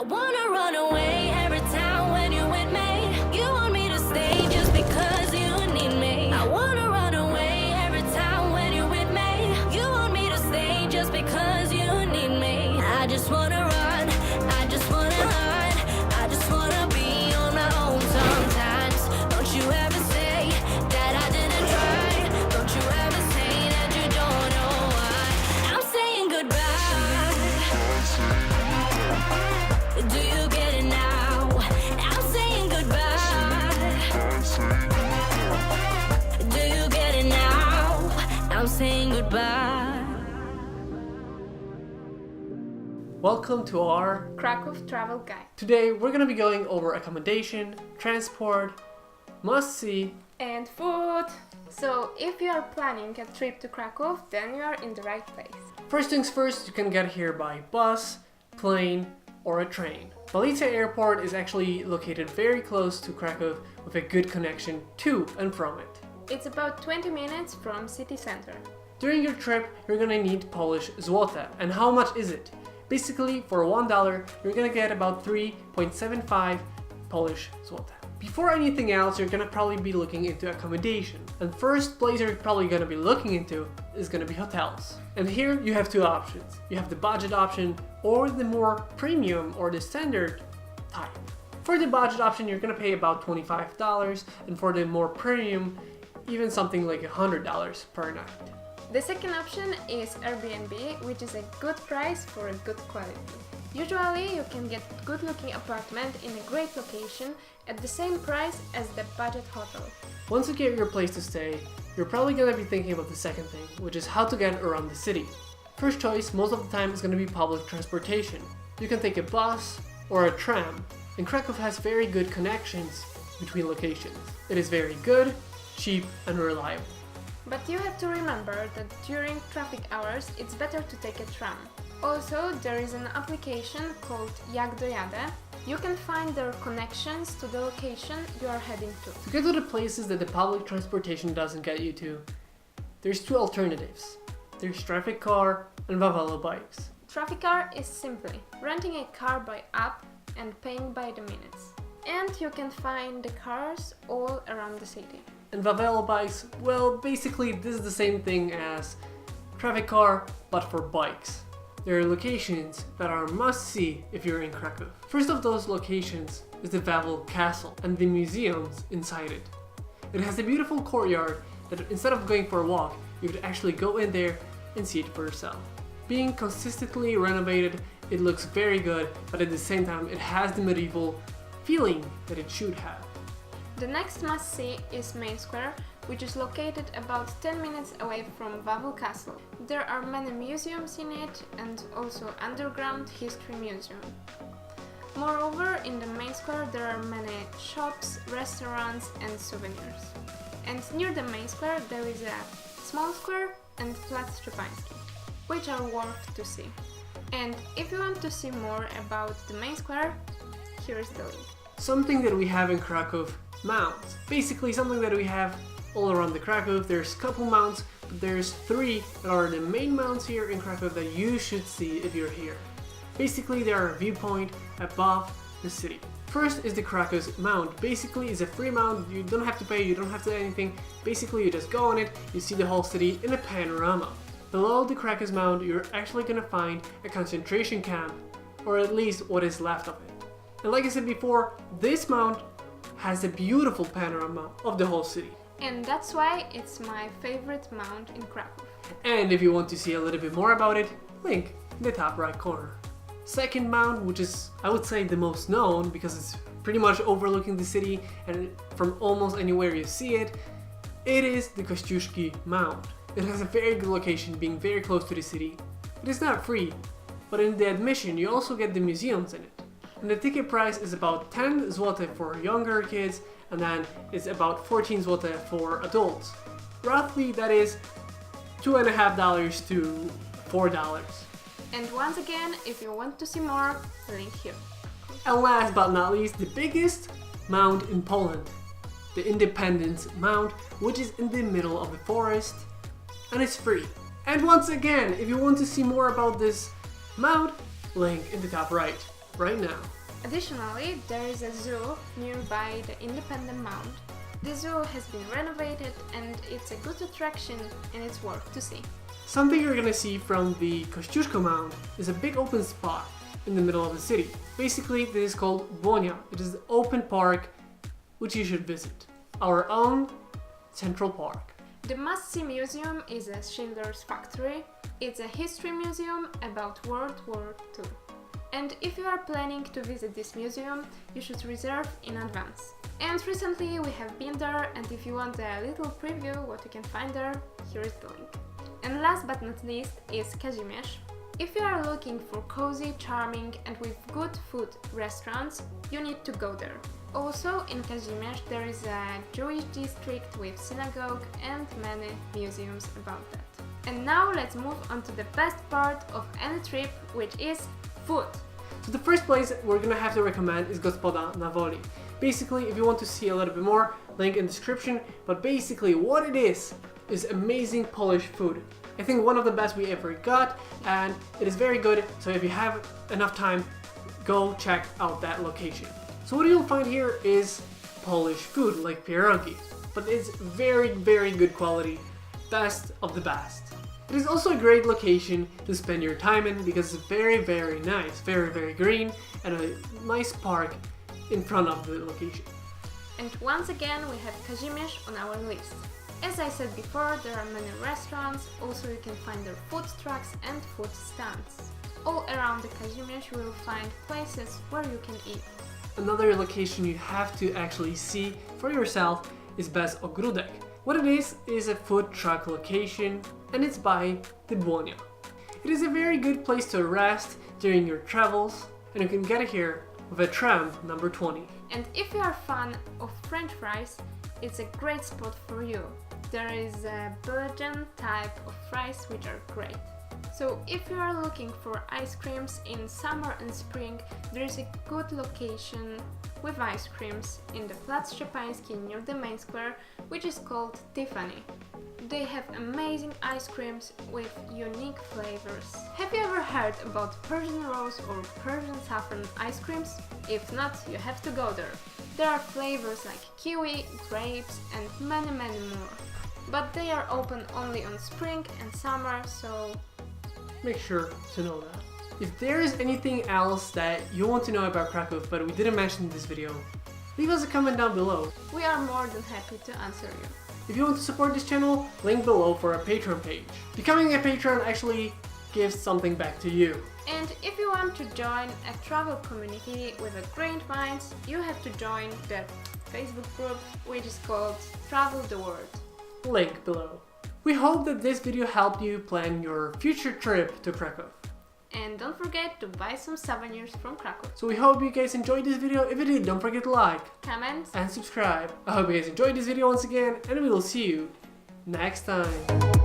I wanna run away every time when you're with me. You want me to stay just because you need me. I wanna run away every time when you're with me. You want me to stay just because you need me. I just wanna run, I just wanna hide, I just wanna be on my own sometimes. Don't you ever say that I didn't try. Don't you ever say that you don't know why. I'm saying goodbye. Do you get it now? I'm saying goodbye. Do you get it now? I'm saying goodbye. Welcome to our Krakow travel guide. Today we're going to be going over accommodation, transport, must-see, And food. So if you are planning a trip to Krakow, then you are in the right place. First things first, you can get here by bus, plane, or a train. Police Airport is actually located very close to Krakow with a good connection to and from it. It's about 20 minutes from city center. During your trip, you're gonna need Polish złote. And how much is it? Basically, for $1, you're gonna get about 3.75 Polish złote. Before anything else, you're gonna probably be looking into accommodation. And first place you're probably gonna be looking into is gonna be hotels. And here you have two options. You have the budget option or the more premium or the standard type. For the budget option, you're gonna pay about $25, and for the more premium, even something like $100 per night. The second option is Airbnb, which is a good price for a good quality. Usually you can get good looking apartment in a great location at the same price as the budget hotel. Once you get your place to stay, you're probably gonna be thinking about the second thing, which is how to get around the city. First choice, most of the time, is gonna be public transportation. You can take a bus or a tram, and Krakow has very good connections between locations. It is very good, cheap, and reliable. But you have to remember that during traffic hours it's better to take a tram. Also, there is an application called Jak dojadę. You can find their connections to the location you are heading to. To get to the places that the public transportation doesn't get you to, there's two alternatives. There's traffic car and Wawelo bikes. Traffic car is simply renting a car by app and paying by the minutes. And you can find the cars all around the city. And Wawelo bikes, well, basically this is the same thing as traffic car, but for bikes. There are locations that are must-see if you're in Krakow. First of those locations is the Wawel Castle and the museums inside it. It has a beautiful courtyard that instead of going for a walk, you could actually go in there and see it for yourself. Being consistently renovated, it looks very good, but at the same time it has the medieval feeling that it should have. The next must-see is Main Square, which is located about 10 minutes away from Wawel Castle. There are many museums in it and also underground history museum. Moreover, in the Main Square there are many shops, restaurants and souvenirs. And near the Main Square there is a small square and Plac Szczepański, which are worth to see. And if you want to see more about the Main Square, here's the link. Something that we have in Krakow, mounts. Basically something that we have all around the Krakow. There's a couple mounts, but there's three that are the main mounts here in Krakow that you should see if you're here. Basically they are a viewpoint above the city. First is the Krakow's mount. Basically it's a free mount, you don't have to pay, you don't have to do anything. Basically you just go on it, you see the whole city in a panorama. Below the Krakow's mount you're actually gonna find a concentration camp, or at least what is left of it. And like I said before, this mount has a beautiful panorama of the whole city. And that's why it's my favorite mount in Krakow. And if you want to see a little bit more about it, link in the top right corner. Second mount, which is I would say the most known because it's pretty much overlooking the city and from almost anywhere you see it, it is the Kościuszki Mount. It has a very good location, being very close to the city. It is not free, but in the admission you also get the museums in it. And the ticket price is about 10 zloty for younger kids, and then it's about 14 zloty for adults. Roughly that is $2.50 to $4. And once again, if you want to see more, link here. And last but not least, the biggest mount in Poland, the Independence Mount, which is in the middle of the forest, and it's free. And once again, if you want to see more about this mount, link in the top right. right now. Additionally, there is a zoo nearby the Independent Mount. The zoo has been renovated and it's a good attraction and it's worth to see. Something you're gonna see from the Kościuszko Mound is a big open spot in the middle of the city. Basically, this is called Błonia. It is the open park which you should visit. Our own Central Park. The must-see museum is a Schindler's Factory. It's a history museum about World War II. And if you are planning to visit this museum, you should reserve in advance. And recently we have been there, and if you want a little preview what you can find there, here is the link. And last but not least is Kazimierz. If you are looking for cozy, charming and with good food restaurants, you need to go there. Also in Kazimierz there is a Jewish district with synagogue and many museums about that. And now let's move on to the best part of any trip, which is food. So the first place we're gonna have to recommend is Gospoda na Woli. Basically, if you want to see a little bit more, link in description, but basically what it is amazing Polish food. I think one of the best we ever got, and it is very good, so if you have enough time, go check out that location. So what you'll find here is Polish food, like pierogi, but it's very, very good quality, best of the best. It is also a great location to spend your time in because it's very, very nice, very, very green, and a nice park in front of the location. And once again we have Kazimierz on our list. As I said before, there are many restaurants, also you can find their food trucks and food stands. All around the Kazimierz you will find places where you can eat. Another location you have to actually see for yourself is Bez Ogródek. What it is a food truck location, and it's by the Błonia. It is a very good place to rest during your travels, and you can get it here with a tram number 20. And if you are a fan of French fries, it's a great spot for you. There is a Belgian type of fries which are great. So if you are looking for ice creams in summer and spring, there is a good location with ice creams in the Plac Szczepański near the main square, which is called Tiffany. They have amazing ice creams with unique flavors. Have you ever heard about Persian rose or Persian saffron ice creams? If not, you have to go there. There are flavors like kiwi, grapes and many more. But they are open only on spring and summer, so make sure to know that. If there is anything else that you want to know about Krakow but we didn't mention in this video, leave us a comment down below. we are more than happy to answer you. If you want to support this channel, link below for our Patreon page. Becoming a patron actually gives something back to you. And if you want to join a travel community with a great minds, you have to join the Facebook group which is called Travel the World. Link below. We hope that this video helped you plan your future trip to Krakow. And don't forget to buy some souvenirs from Krakow. So we hope you guys enjoyed this video. If you did, don't forget to like, Comment and subscribe. I hope you guys enjoyed this video once again, and we will see you next time.